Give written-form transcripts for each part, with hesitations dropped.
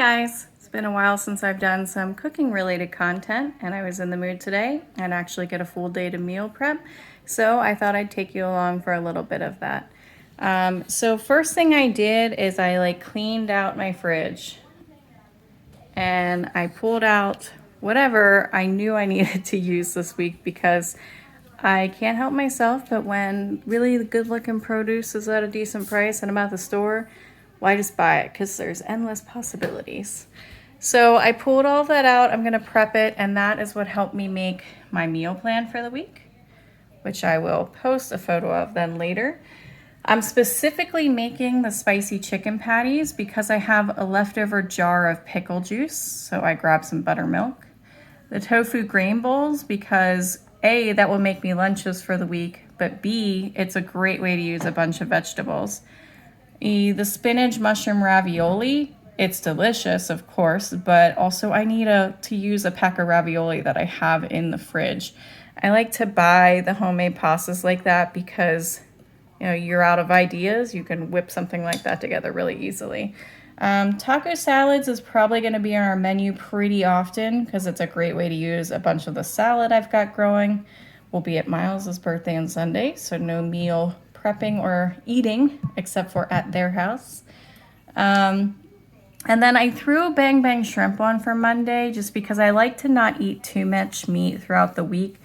guys, it's been a while since I've done some cooking related content and I was in the mood today and actually get a full day to meal prep. So I thought I'd take you along for a little bit of that. So first thing I did is I cleaned out my fridge and I pulled out whatever I knew I needed to use this week because I can't help myself, but when really good looking produce is at a decent price and I'm at the store, why just buy it? Because there's endless possibilities. So I pulled all of that out. I'm gonna prep it, and that is what helped me make my meal plan for the week, which I will post a photo of then later. I'm specifically making the spicy chicken patties because I have a leftover jar of pickle juice, so I grabbed some buttermilk. The tofu grain bowls because A, that will make me lunches for the week, but B, it's a great way to use a bunch of vegetables. The spinach mushroom ravioli, it's delicious, of course, but also I need to use a pack of ravioli that I have in the fridge. I like to buy the homemade pastas like that because you're out of ideas. You can whip something like that together really easily. Taco salads is probably going to be on our menu pretty often because it's a great way to use a bunch of the salad I've got growing. We'll be at Miles's birthday on Sunday, so no meal prepping or eating except for at their house. And then I threw Bang Bang shrimp on for Monday just because I like to not eat too much meat throughout the week.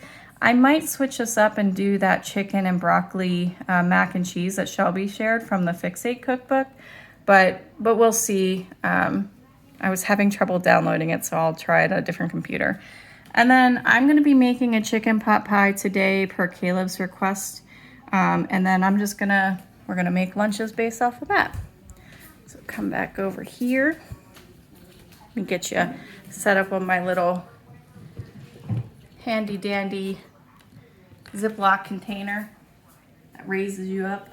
I might switch this up and do that chicken and broccoli mac and cheese that Shelby shared from the Fixate cookbook, but we'll see. I was having trouble downloading it, so I'll try it on a different computer. And then I'm going to be making a chicken pot pie today per Caleb's request. And then we're gonna make lunches based off of that. So come back over here. Let me get you set up on my little handy dandy Ziploc container that raises you up.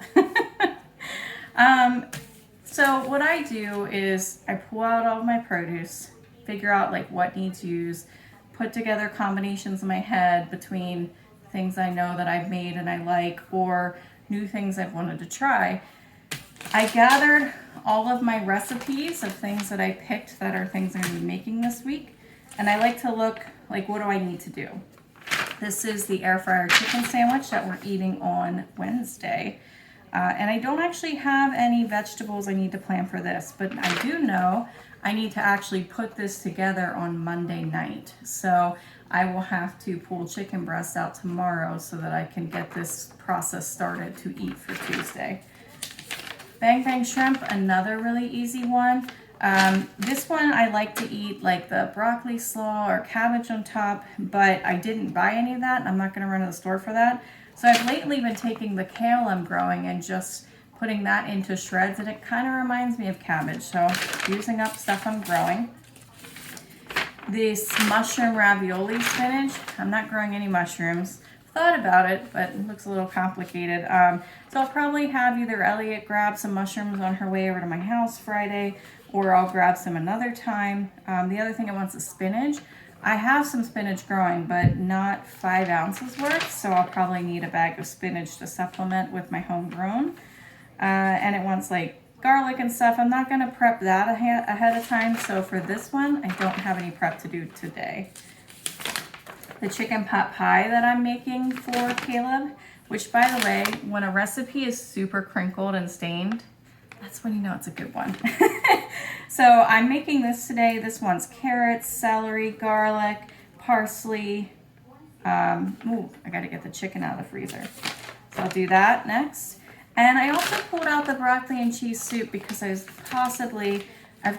So what I do is I pull out all of my produce, figure out what needs used, put together combinations in my head between things I know that I've made and I like, or new things I've wanted to try. I gathered all of my recipes of things that I picked that are things I'm going to be making this week, and I like to look what do I need to do. This is the air fryer chicken sandwich that we're eating on Wednesday. And I don't actually have any vegetables I need to plan for this, but I do know I need to actually put this together on Monday night. So I will have to pull chicken breasts out tomorrow so that I can get this process started to eat for Tuesday. Bang Bang shrimp, another really easy one. This one I like to eat the broccoli slaw or cabbage on top, but I didn't buy any of that and I'm not going to run to the store for that. So I've lately been taking the kale I'm growing and just putting that into shreds, and it kind of reminds me of cabbage, so using up stuff I'm growing. This mushroom ravioli spinach, I'm not growing any mushrooms. Thought about it, but it looks a little complicated. So I'll probably have either Elliot grab some mushrooms on her way over to my house Friday, or I'll grab some another time. The other thing I want is spinach. I have some spinach growing, but not 5 ounces worth, so I'll probably need a bag of spinach to supplement with my homegrown. And it wants garlic and stuff. I'm not going to prep that ahead of time, so for this one, I don't have any prep to do today. The chicken pot pie that I'm making for Caleb, which by the way, when a recipe is super crinkled and stained, that's when you know it's a good one. So I'm making this today. This one's carrots, celery, garlic, parsley. I gotta get the chicken out of the freezer. So I'll do that next. And I also pulled out the broccoli and cheese soup because I've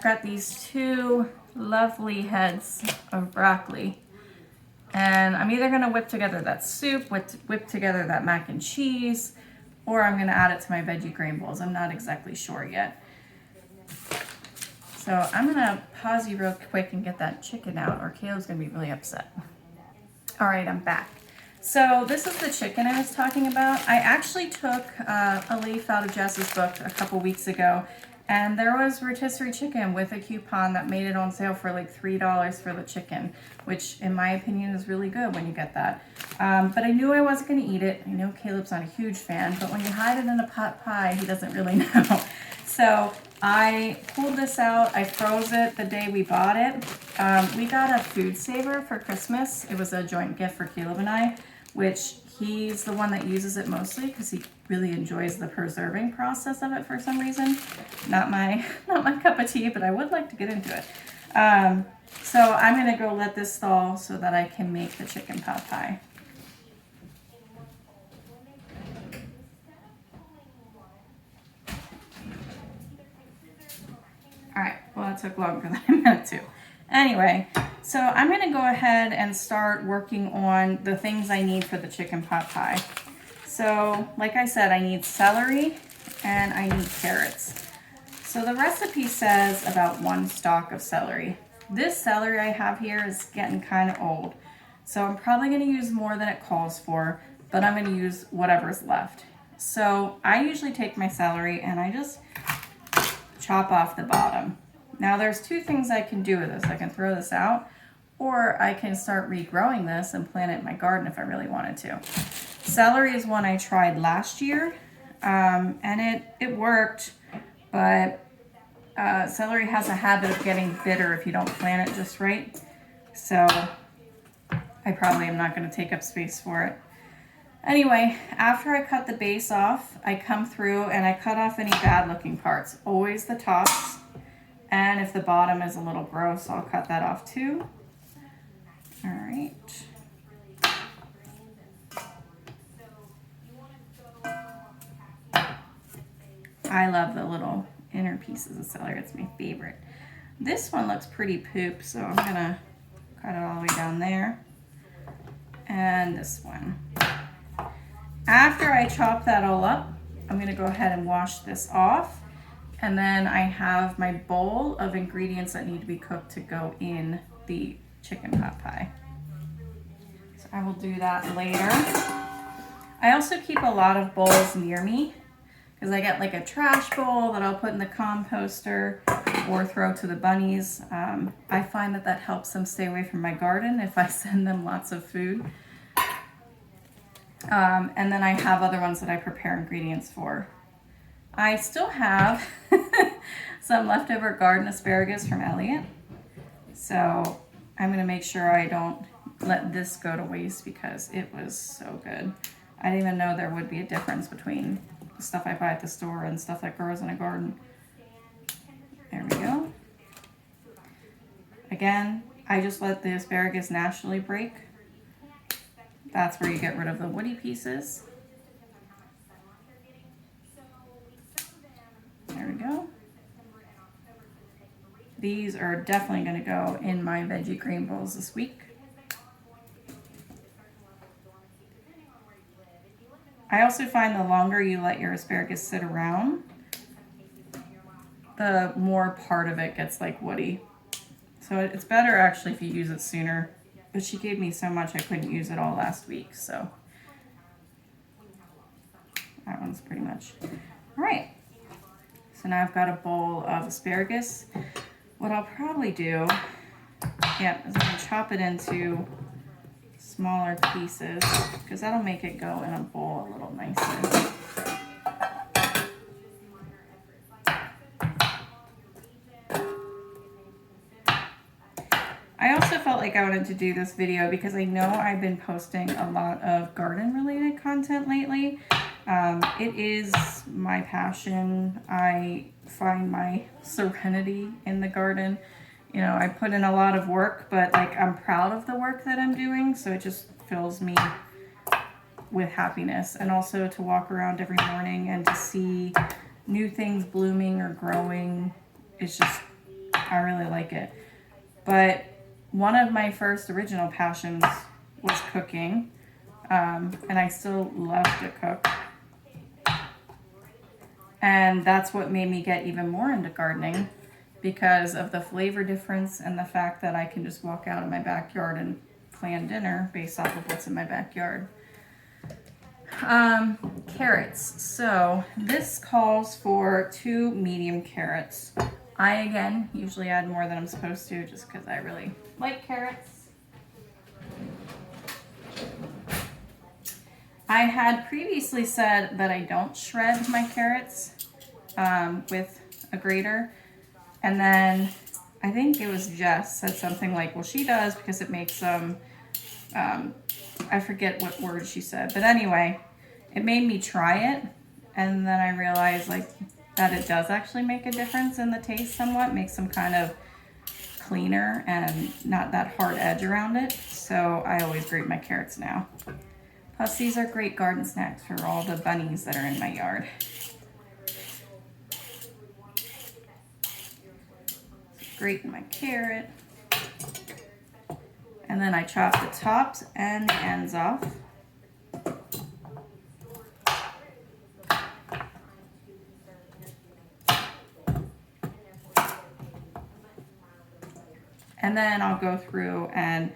got these 2 lovely heads of broccoli. And I'm either gonna whip together that soup, whip together that mac and cheese, or I'm gonna add it to my veggie grain bowls. I'm not exactly sure yet. So I'm gonna pause you real quick and get that chicken out, or Caleb's gonna be really upset. All right, I'm back. So this is the chicken I was talking about. I actually took a leaf out of Jess's book a couple weeks ago, and there was rotisserie chicken with a coupon that made it on sale for $3 for the chicken, which in my opinion is really good when you get that. But I knew I wasn't gonna eat it. I know Caleb's not a huge fan, but when you hide it in a pot pie, he doesn't really know. So I pulled this out. I froze it the day we bought it. We got a food saver for Christmas. It was a joint gift for Caleb and I, which he's the one that uses it mostly because he really enjoys the preserving process of it for some reason. Not my cup of tea, but I would like to get into it. So I'm gonna go let this thaw so that I can make the chicken pot pie. All right, well, that took longer than I meant to. Anyway, so I'm gonna go ahead and start working on the things I need for the chicken pot pie. So, like I said, I need celery and I need carrots. So the recipe says about 1 stalk of celery. This celery I have here is getting kind of old. So I'm probably gonna use more than it calls for, but I'm gonna use whatever's left. So I usually take my celery and I just chop off the bottom. Now there's 2 things I can do with this. I can throw this out, or I can start regrowing this and plant it in my garden if I really wanted to. Celery is one I tried last year, and it worked, but celery has a habit of getting bitter if you don't plant it just right. So I probably am not going to take up space for it. Anyway, after I cut the base off, I come through and I cut off any bad looking parts. Always the tops. And if the bottom is a little gross, I'll cut that off too. All right. I love the little inner pieces of celery. It's my favorite. This one looks pretty poop, so I'm gonna cut it all the way down there. And this one. After I chop that all up, I'm gonna go ahead and wash this off. And then I have my bowl of ingredients that need to be cooked to go in the chicken pot pie. So I will do that later. I also keep a lot of bowls near me because I get like a trash bowl that I'll put in the composter or throw to the bunnies. I find that helps them stay away from my garden if I send them lots of food. And then I have other ones that I prepare ingredients for. I still have some leftover garden asparagus from Elliot. So I'm gonna make sure I don't let this go to waste because it was so good. I didn't even know there would be a difference between the stuff I buy at the store and stuff that grows in a garden. There we go. Again, I just let the asparagus naturally break. That's where you get rid of the woody pieces. There we go. These are definitely going to go in my veggie grain bowls this week. I also find the longer you let your asparagus sit around, the more part of it gets like woody. So it's better actually if you use it sooner. But she gave me so much I couldn't use it all last week, so that one's pretty much. All right, so now I've got a bowl of asparagus. What I'll probably do, is I'm gonna chop it into smaller pieces because that'll make it go in a bowl a little nicer. I also felt like I wanted to do this video because I know I've been posting a lot of garden related content lately. It is my passion. I find my serenity in the garden. You know, I put in a lot of work, but like I'm proud of the work that I'm doing, so it just fills me with happiness. And also to walk around every morning and to see new things blooming or growing, it's just, I really like it. But one of my first original passions was cooking, and I still love to cook. And that's what made me get even more into gardening because of the flavor difference and the fact that I can just walk out in my backyard and plan dinner based off of what's in my backyard. Carrots. So this calls for 2 medium carrots. I, again, usually add more than I'm supposed to just because I really like carrots. I had previously said that I don't shred my carrots with a grater. And then I think it was Jess said something like, well, she does because it makes them, I forget what word she said. But anyway, it made me try it. And then I realized like that it does actually make a difference in the taste somewhat, makes them kind of cleaner and not that hard edge around it. So I always grate my carrots now. Plus these are great garden snacks for all the bunnies that are in my yard. Grate my carrot. And then I chop the tops and the ends off. And then I'll go through and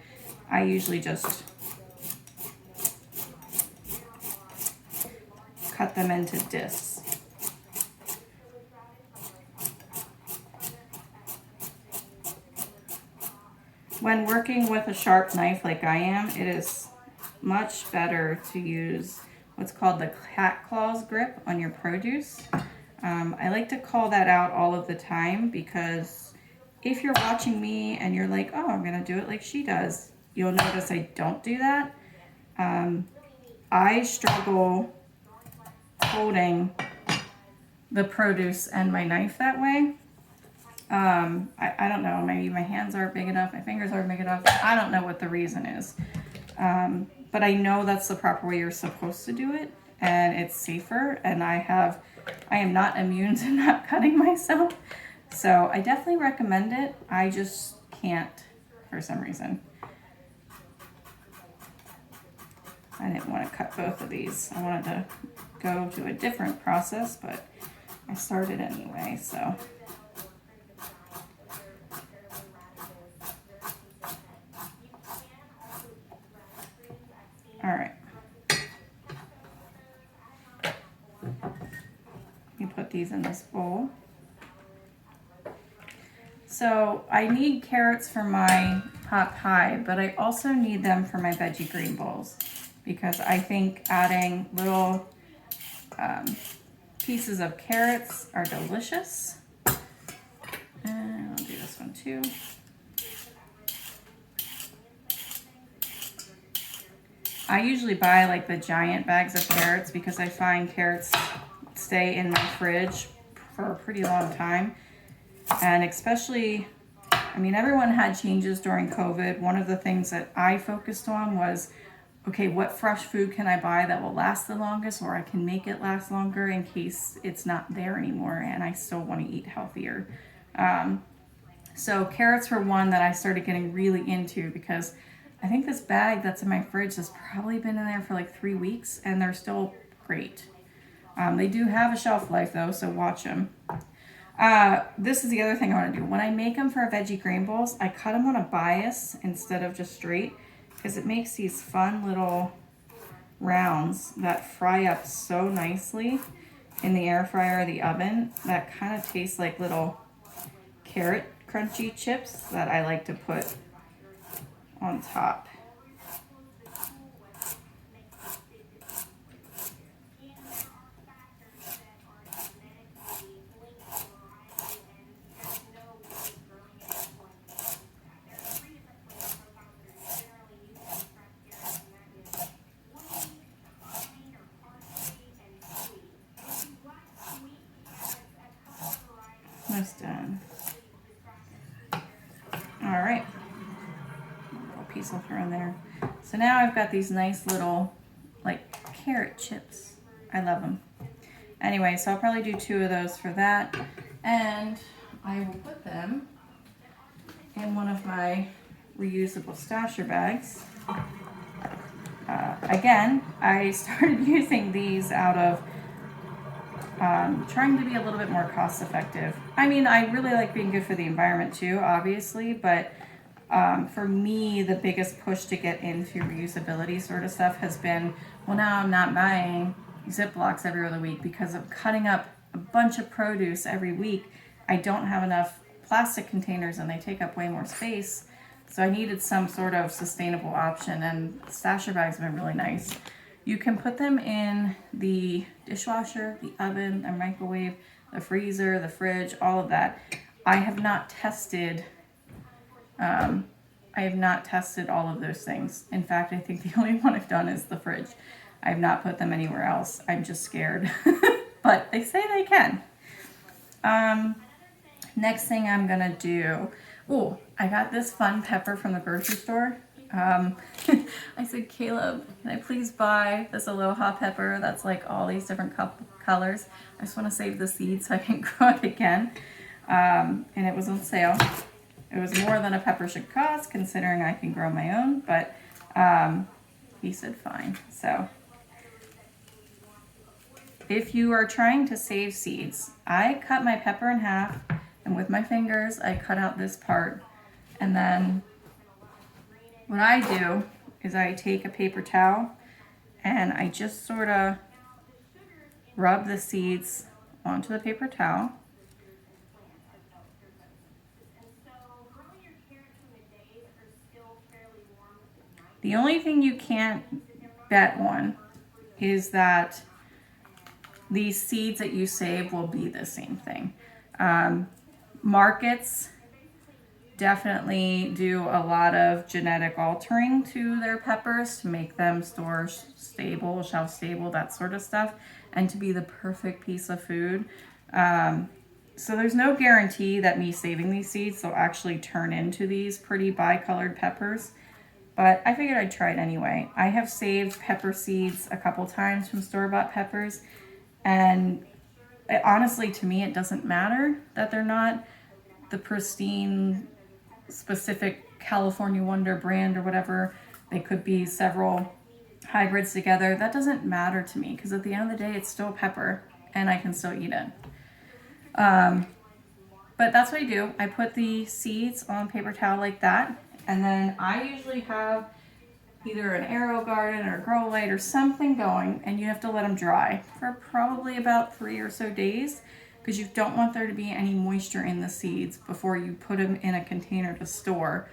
I usually just cut them into discs. When working with a sharp knife like I am, it is much better to use what's called the cat claws grip on your produce. I like to call that out all of the time because if you're watching me and you're like, oh, I'm gonna do it like she does, you'll notice I don't do that. I struggle holding the produce and my knife that way. I don't know, maybe my hands aren't big enough, my fingers aren't big enough. I don't know what the reason is. But I know that's the proper way you're supposed to do it, and it's safer, and I am not immune to not cutting myself. So I definitely recommend it. I just can't for some reason. I didn't want to cut both of these. I wanted to go to a different process, but I started anyway, so. All right. You put these in this bowl. So I need carrots for my pot pie, but I also need them for my veggie green bowls because I think adding little pieces of carrots are delicious. And I'll do this one too. I usually buy like the giant bags of carrots because I find carrots stay in my fridge for a pretty long time. And especially, I mean, everyone had changes during COVID. One of the things that I focused on was, okay, what fresh food can I buy that will last the longest, or I can make it last longer in case it's not there anymore and I still want to eat healthier. So carrots were one that I started getting really into because I think this bag that's in my fridge has probably been in there for like 3 weeks and they're still great. They do have a shelf life though, so watch them. This is the other thing I want to do. When I make them for veggie grain bowls, I cut them on a bias instead of just straight because it makes these fun little rounds that fry up so nicely in the air fryer or the oven that kind of taste like little carrot crunchy chips that I like to put on top. Almost done. All right. Piece I'll throw in there. So now I've got these nice little like carrot chips. I love them. Anyway, so I'll probably do 2 of those for that, and I will put them in one of my reusable stasher bags. Again, I started using these out of trying to be a little bit more cost effective. I mean, I really like being good for the environment too, obviously, but for me, the biggest push to get into reusability sort of stuff has been, well, now I'm not buying Ziplocs every other week because of cutting up a bunch of produce every week. I don't have enough plastic containers and they take up way more space. So I needed some sort of sustainable option, and stasher bags have been really nice. You can put them in the dishwasher, the oven, the microwave. the freezer, the fridge, all of that. I have not tested all of those things. In fact, I think the only one I've done is the fridge. I've not put them anywhere else. I'm just scared. But they say they can. Next thing I'm gonna do, oh, I got this fun pepper from the grocery store. I said, Caleb, can I please buy this Aloha pepper that's like all these different colors? I just want to save the seeds so I can grow it again. And it was on sale. It was more than a pepper should cost, considering I can grow my own, but he said fine. So if you are trying to save seeds, I cut my pepper in half, and with my fingers, I cut out this part. And then what I do is I take a paper towel and I just sort of rub the seeds onto the paper towel. The only thing you can't bet on is that these seeds that you save will be the same thing. Markets definitely do a lot of genetic altering to their peppers to make them store stable, shelf stable, that sort of stuff, and to be the perfect piece of food. So there's no guarantee that me saving these seeds will actually turn into these pretty bicolored peppers. But I figured I'd try it anyway. I have saved pepper seeds a couple times from store-bought peppers, and honestly, to me, it doesn't matter that they're not the pristine, specific California Wonder brand or whatever. They could be several hybrids together. That doesn't matter to me, because at the end of the day, it's still pepper, and I can still eat it. But that's what I do. I put the seeds on a paper towel like that. And then I usually have either an AeroGarden or Grow Light or something going, and you have to let them dry for probably about 3 or so days, because you don't want there to be any moisture in the seeds before you put them in a container to store.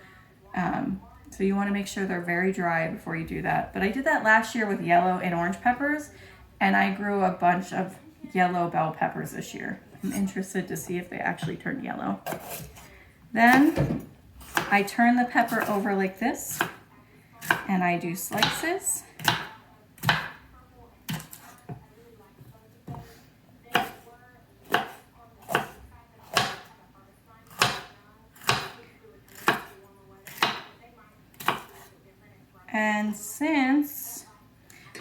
So you want to make sure they're very dry before you do that. But I did that last year with yellow and orange peppers, and I grew a bunch of yellow bell peppers this year. I'm interested to see if they actually turn yellow. Then I turn the pepper over like this, and I do slices. And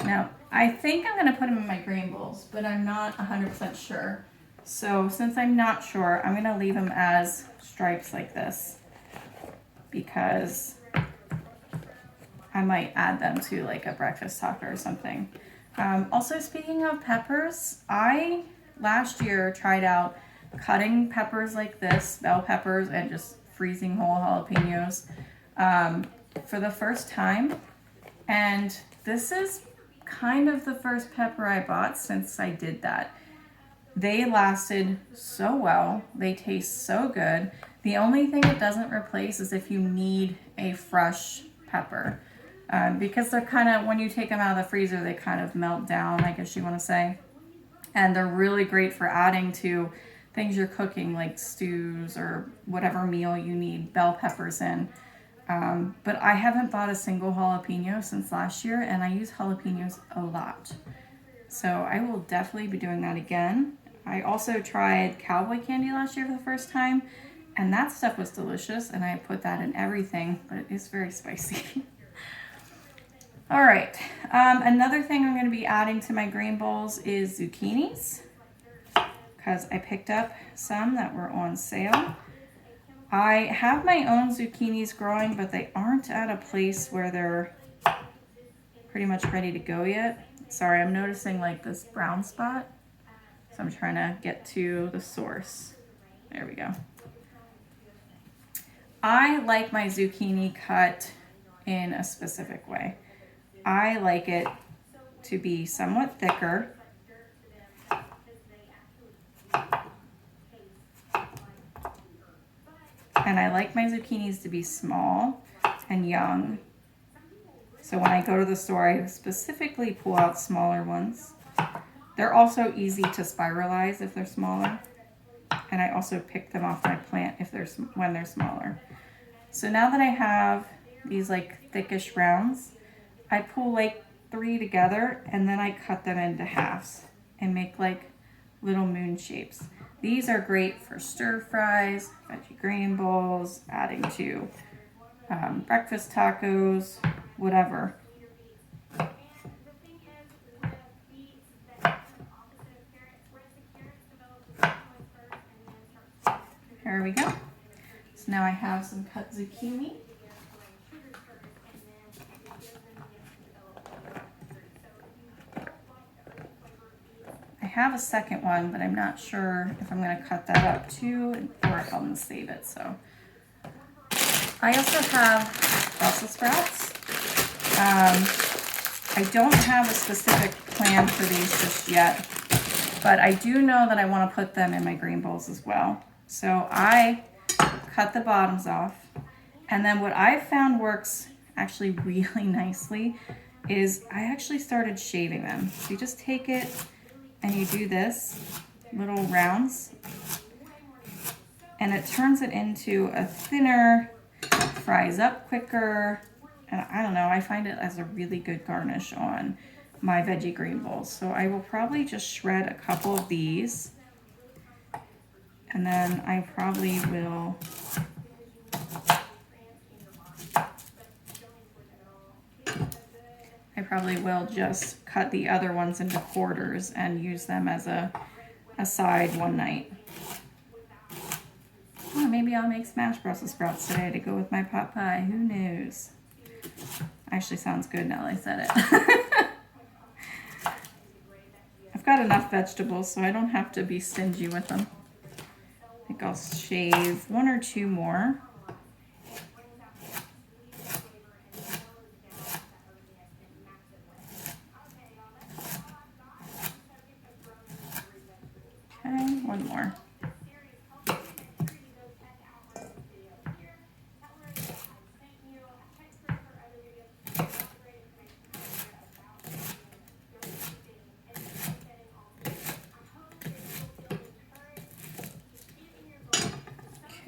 now I think I'm going to put them in my grain bowls, but I'm not 100% sure. So since I'm not sure, I'm going to leave them as stripes like this, because I might add them to like a breakfast taco or something. Also, speaking of peppers, I last year tried out cutting peppers like this, bell peppers, and just freezing whole jalapenos for the first time. And this is kind of the first pepper I bought since I did that. They lasted so well. They taste so good. The only thing it doesn't replace is if you need a fresh pepper. Because they're kind of, when you take them out of the freezer, they kind of melt down, I guess you want to say. And they're really great for adding to things you're cooking, like stews or whatever meal you need bell peppers in. But I haven't bought a single jalapeno since last year, and I use jalapenos a lot. So I will definitely be doing that again. I also tried cowboy candy last year for the first time, and that stuff was delicious, and I put that in everything, but it is very spicy. All right, another thing I'm going to be adding to my grain bowls is zucchinis, because I picked up some that were on sale. I have my own zucchinis growing, but they aren't at a place where they're pretty much ready to go yet. Sorry, I'm noticing like this brown spot, so I'm trying to get to the source. There we go. I like my zucchini cut in a specific way. I like it to be somewhat thicker. And I like my zucchinis to be small and young. So when I go to the store, I specifically pull out smaller ones. They're also easy to spiralize if they're smaller. and I also pick them off my plant if they're when they're smaller. So now that I have these like thickish rounds, I pull like 3 together and then I cut them into halves and make like little moon shapes. These are great for stir fries, veggie green bowls, adding to breakfast tacos, whatever. There we go. So now I have some cut zucchini. I have a second one, but I'm not sure if I'm going to cut that up too or if I'm going to save it. So I also have Brussels sprouts. I don't have a specific plan for these just yet, but I do know that I want to put them in my green bowls as well. So I cut the bottoms off, and then what I found works actually really nicely is I actually started shaving them. So you just take it and you do this, little rounds, and it turns it into a thinner, fries up quicker, and I don't know, I find it as a really good garnish on my veggie green bowls. So I will probably just shred a couple of these, and then I probably will just cut the other ones into quarters and use them as a side one night. Oh, maybe I'll make smashed Brussels sprouts today to go with my pot pie. Who knows? Actually sounds good now that I said it. I've got enough vegetables, so I don't have to be stingy with them. I think I'll shave 1 or 2 more. Okay, 1 more.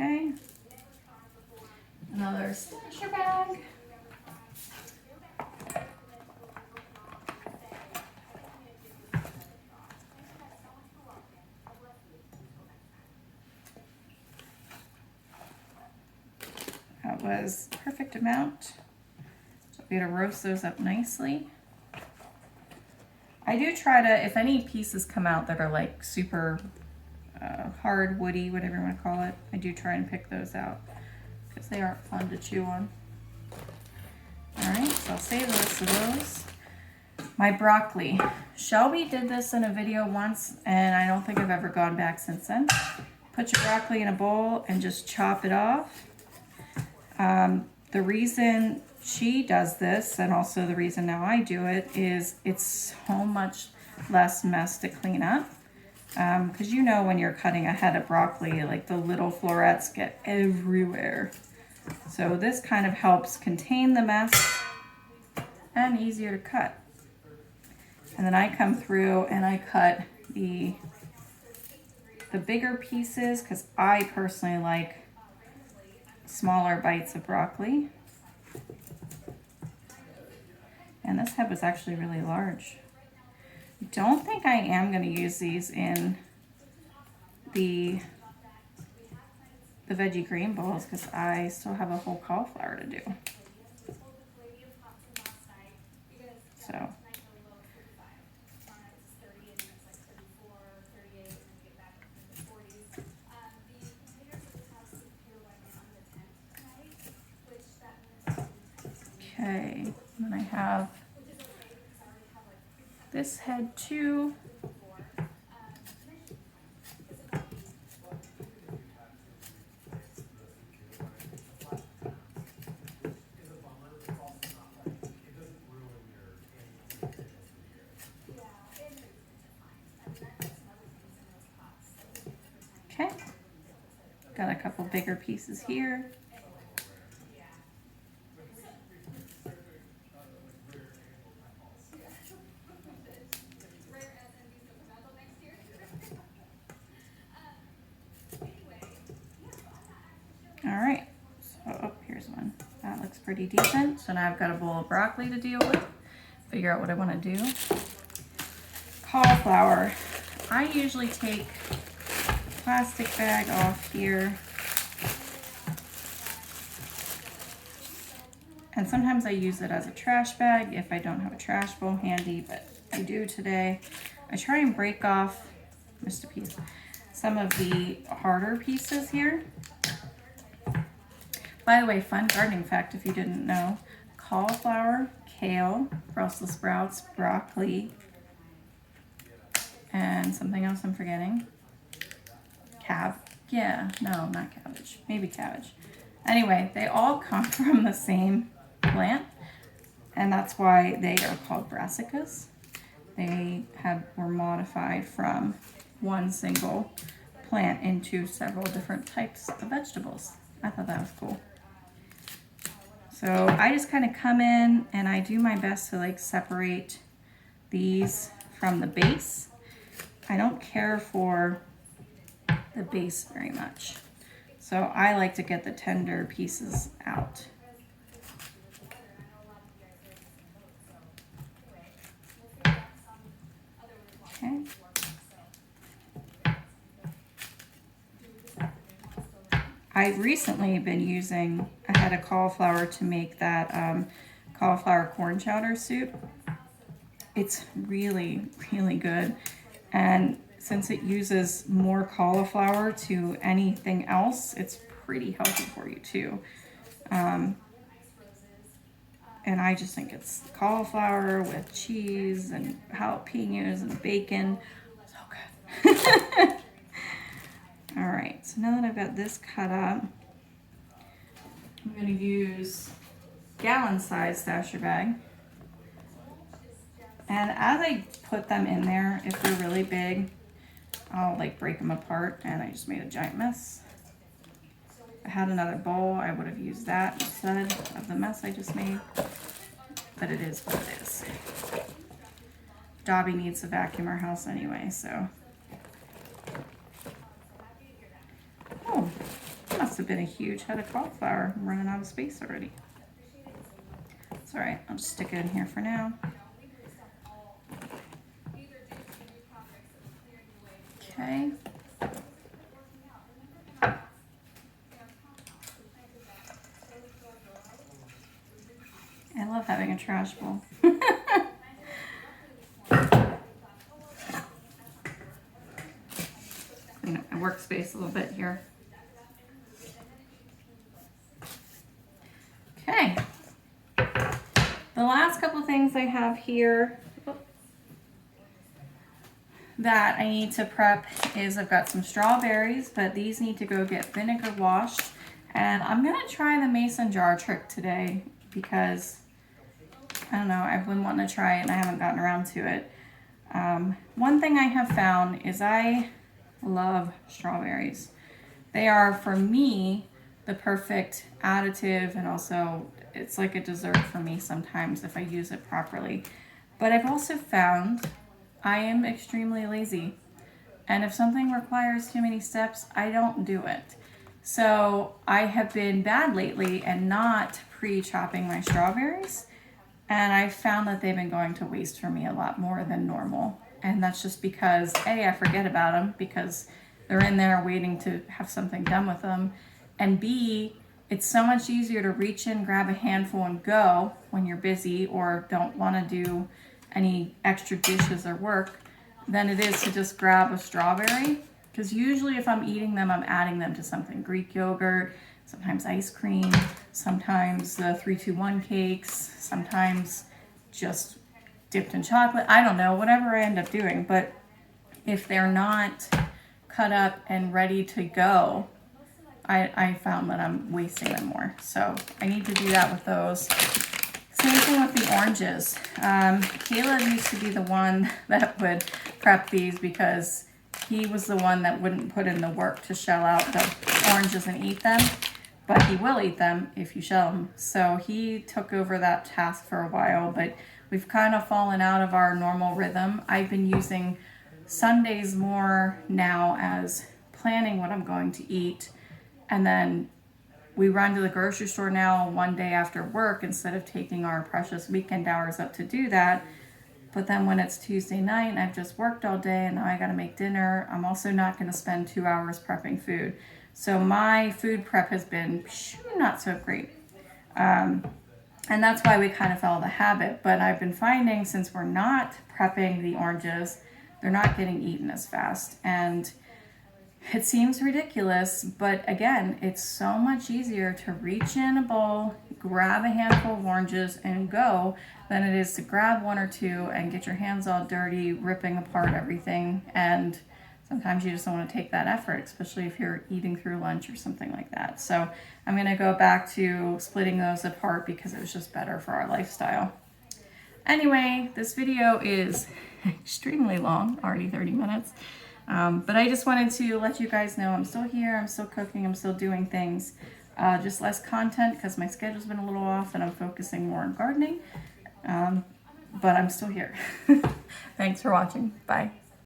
Okay, another stasher bag. That was perfect amount. So I'm gonna roast those up nicely. I do try to, if any pieces come out that are like super hard, woody, whatever you want to call it, I do try and pick those out because they aren't fun to chew on. Alright, so I'll save the rest of those. My broccoli. Shelby did this in a video once, and I don't think I've ever gone back since then. Put your broccoli in a bowl and just chop it off. The reason she does this, and also the reason now I do it, is it's so much less mess to clean up. Because you know when you're cutting a head of broccoli, like the little florets get everywhere. So this kind of helps contain the mess and easier to cut. And then I come through and I cut the bigger pieces because I personally like smaller bites of broccoli. And this head was actually really large. I don't think I am going to use these in the veggie green bowls because I still have a whole cauliflower to do. So okay, and then I have this head too. Okay, got a couple bigger pieces here. Here's one. That looks pretty decent. So now I've got a bowl of broccoli to deal with. Figure out what I want to do. Cauliflower. I usually take the plastic bag off here. And sometimes I use it as a trash bag if I don't have a trash bowl handy, but I do today. I try and break off, missed a piece, some of the harder pieces here. By the way, fun gardening fact if you didn't know, cauliflower, kale, Brussels sprouts, broccoli, and something else I'm forgetting. Not cabbage, maybe cabbage. Anyway, they all come from the same plant, and that's why they are called brassicas. They were modified from one single plant into several different types of vegetables. I thought that was cool. So I just kind of come in and I do my best to like separate these from the base. I don't care for the base very much. So I like to get the tender pieces out. Okay. I've recently been using a head of cauliflower to make that cauliflower corn chowder soup. It's really, really good. And since it uses more cauliflower to anything else, it's pretty healthy for you too. And I just think it's cauliflower with cheese and jalapenos and bacon. So good. All right, so now that I've got this cut up, I'm gonna use gallon-sized stasher bag. And as I put them in there, if they're really big, I'll like break them apart, and I just made a giant mess. If I had another bowl, I would have used that instead of the mess I just made. But it is what it is. Dobby needs to vacuum our house anyway, so. Oh, must have been a huge head of cauliflower. I'm running out of space already. It's all right, I'll just stick it in here for now. Okay. I love having a trash bowl. Clean up my workspace a little bit here. Okay. The last couple things I have here that I need to prep is I've got some strawberries, but these need to go get vinegar washed. And I'm gonna try the mason jar trick today because I don't know, I've been wanting to try it and I haven't gotten around to it. One thing I have found is I love strawberries. They are, for me, the perfect additive, and also it's like a dessert for me sometimes if I use it properly. But I've also found I am extremely lazy. And if something requires too many steps, I don't do it. So I have been bad lately and not pre-chopping my strawberries. And I've found that they've been going to waste for me a lot more than normal. And that's just because, A, I forget about them because they're in there waiting to have something done with them. And B, it's so much easier to reach in, grab a handful and go when you're busy or don't want to do any extra dishes or work than it is to just grab a strawberry. Because usually if I'm eating them, I'm adding them to something. Greek yogurt, sometimes ice cream, sometimes the 3-2-1 cakes, sometimes just dipped in chocolate. I don't know, whatever I end up doing. But if they're not cut up and ready to go, I found that I'm wasting them more. So I need to do that with those. Same thing with the oranges. Caleb used to be the one that would prep these because he was the one that wouldn't put in the work to shell out the oranges and eat them, but he will eat them if you shell them. So he took over that task for a while, but we've kind of fallen out of our normal rhythm. I've been using Sundays more now as planning what I'm going to eat, and then we run to the grocery store now one day after work instead of taking our precious weekend hours up to do that. But then when it's Tuesday night and I've just worked all day and now I gotta make dinner, I'm also not gonna spend 2 hours prepping food. So my food prep has been not so great. And that's why we kind of fell the habit. But I've been finding since we're not prepping the oranges, they're not getting eaten as fast. And it seems ridiculous, but again, it's so much easier to reach in a bowl, grab a handful of oranges and go than it is to grab one or two and get your hands all dirty, ripping apart everything. And sometimes you just don't want to take that effort, especially if you're eating through lunch or something like that. So I'm going to go back to splitting those apart because it was just better for our lifestyle. Anyway, this video is extremely long, already 30 minutes. But I just wanted to let you guys know I'm still here, I'm still cooking, I'm still doing things. Just less content because my schedule's been a little off and I'm focusing more on gardening. But I'm still here. Thanks for watching. Bye.